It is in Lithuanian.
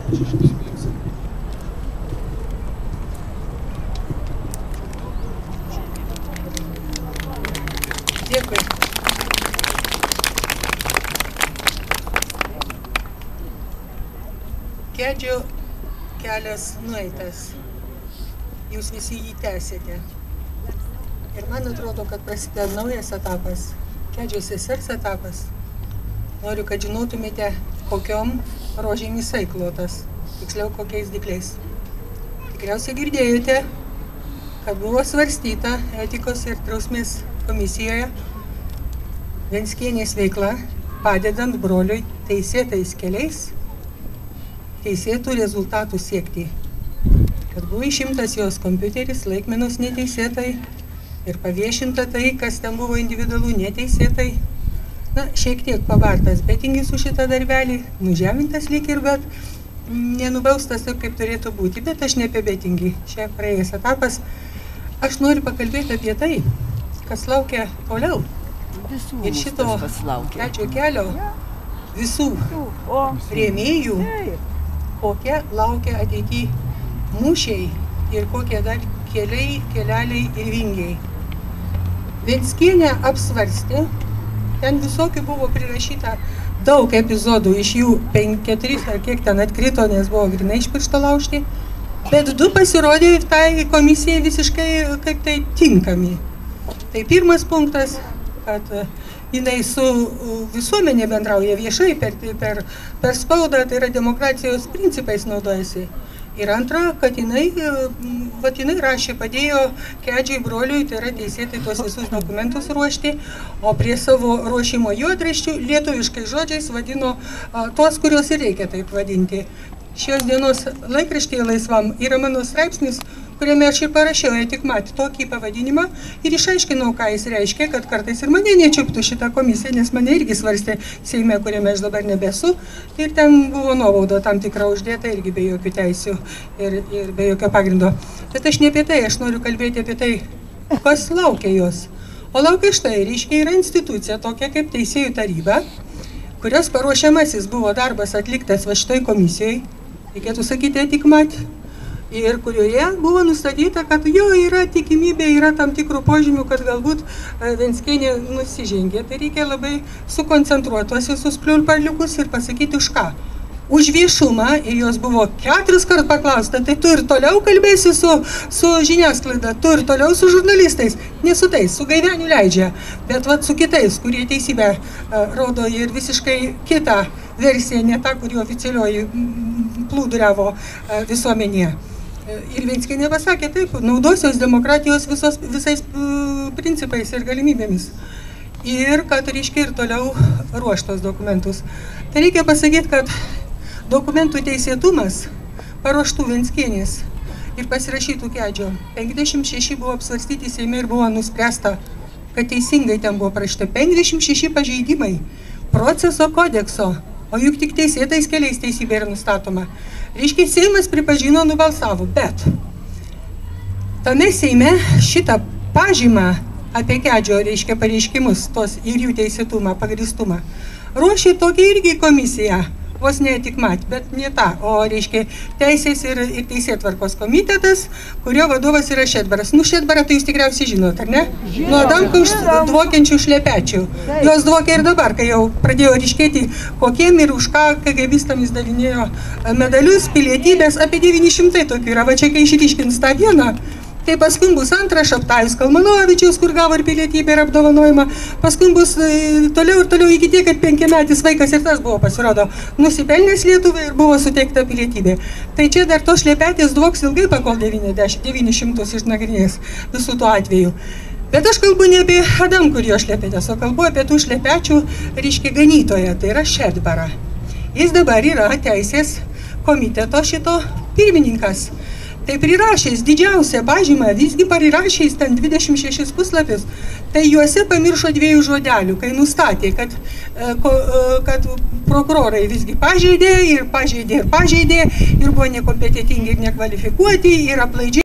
Dėkui. Kedžio kelias nueitas. Jūs visi jį tęsėte. Ir man atrodo, kad prasideda naujas etapas. Kedžio sesers etapas. Noriu, kad žinotumėte, kokiom rožėm jisai klotas. Tiksliau, kokiais dikliais. Tikriausiai girdėjote, kad buvo svarstyta etikos ir drausmės komisijoje Venckienės veikla, padedant broliui teisėtais keliais, teisėtų rezultatų siekti. Kad buvo išimtas jos kompiuteris, laikmenos neteisėtai ir paviešinta tai, kas ten buvo individualų neteisėtai. Na, šiek tiek pavartas betingis už šitą darbelį, nužemintas lyg ir, bet nenubaustas taip, kaip turėtų būti. Bet aš ne apie betingį, čia praėjęs etapas. Aš noriu pakalbėti apie tai, kas laukia toliau. Visų ir šito Kedžio kelio visų rėmėjų, kokie laukia ateityje mūšiai ir kokie dar keleliai ir vingiai. Venckienė apsvarstė, ten visokių buvo prirašyta daug epizodų, iš jų 5-4 ar kiek ten atkrito, nes buvo grinai iš piršto laužti, bet 2 pasirodė tai komisijai visiškai kaip tai tinkami. Tai pirmas punktas, kad jinai su visuomenė bendrauja viešai per spaudą, tai yra demokratijos principais naudojasi. Ir antra, kad jinai rašė, padėjo Kedžiui broliui, tai yra teisėtai tuos visus dokumentus ruošti, o prie savo ruošimo juodraščių lietuviškais žodžiais vadino tuos, kuriuos ir reikia taip vadinti. Šios dienos laikraštyje Laisvam yra mano straipsnis, kuriame aš ir parašiau, tik matė tokį pavadinimą ir išaiškinau, ką jis reiškia, kad kartais ir mane nečiuptų šitą komisiją, nes mane irgi svarstė Seime, kuriame aš dabar nebesu. Ir ten buvo nuobauda tam tikra uždėta irgi be jokių teisių ir be jokio pagrindo. Bet aš ne apie tai, aš noriu kalbėti apie tai, kas laukia jos. O laukia štai, reiškia, yra institucija tokia kaip Teisėjų taryba, kurios paruošiamasis buvo darbas atliktas va šitoj komisijoje, reikėtų sakyti, tik matė. Ir kurioje buvo nustatyta, kad jo yra tikimybė, yra tam tikrų požymių, kad galbūt Venckienė nusižengė. Tai reikia labai sukoncentruoti tuos visus pliulparliukus ir pasakyti už ką. Už viešumą, ir jos buvo 4 kart paklausta, tai tu ir toliau kalbėsi su žiniasklaida, tu ir toliau su žurnalistais, ne su tais, su Gaiveniu leidžia, bet vat su kitais, kurie teisybę rodo ir visiškai kitą versiją, ne tą, kuri oficialioji plūduriavo visuomenėje. Ir Venckienė pasakė taip, naudosios demokratijos visais principais ir galimybėmis. Ir kad reiškia ir toliau ruoštos dokumentus. Tai reikia pasakyti, kad dokumentų teisėtumas paruoštų Venckienės ir pasirašytų Kedžio 56 buvo apsvarstyti Seime ir buvo nuspręsta, kad teisingai ten buvo parašyta 56 pažeidimai proceso kodekso, o juk tik teisėtais keliais teisybė yra nustatoma. Reiškia, Seimas pripažino, nubalsavo, bet tame Seime šitą pažymą apie Kedžio, reiškia, pareiškimus, tos ir jų teisėtumą, pagrįstumą, ruošė tokia irgi komisija, vos ne tik mat, bet ne tą, o reiškia Teisės ir Teisėtvarkos komitetas, kurio vadovas yra Šedbaras. Nu, Šedbarą tai jūs tikriausiai žinot, ar ne? Nuo Adamkaus dvokiančių šlepečių. Jos dvokia ir dabar, kai jau pradėjo ryškėti, kokiem ir už ką KGBistam izdavinėjo medalius, pilietybės, apie 900 tokių yra, va čia kai išryškins tą vieną. Tai paskui bus antras Šaptajus Kalmanovičius, kur gavo ir pilietybę ir apdovanojimą. Paskui bus toliau ir toliau iki tiek, kad 5-metis vaikas ir tas buvo, pasirodo, nusipelnęs Lietuvai ir buvo suteikta pilietybė. Tai čia dar tos šlepetės dvoks ilgai pakol 900 išnagrinės visų tų atvejų. Bet aš kalbu ne apie Adamkų ir jo šlepetės, o kalbu apie tų šlepečių, reiškia, ganytoją, tai yra Šedbarą. Jis dabar yra Teisės komiteto šito pirmininkas. Tai prirašęs didžiausią pažymą, visgi parirašęs ten 26 puslapius, tai juose pamiršo 2 žodelių, kai nustatė, kad prokurorai visgi pažeidė ir buvo nekompetentingi ir nekvalifikuoti ir aplaidžiai.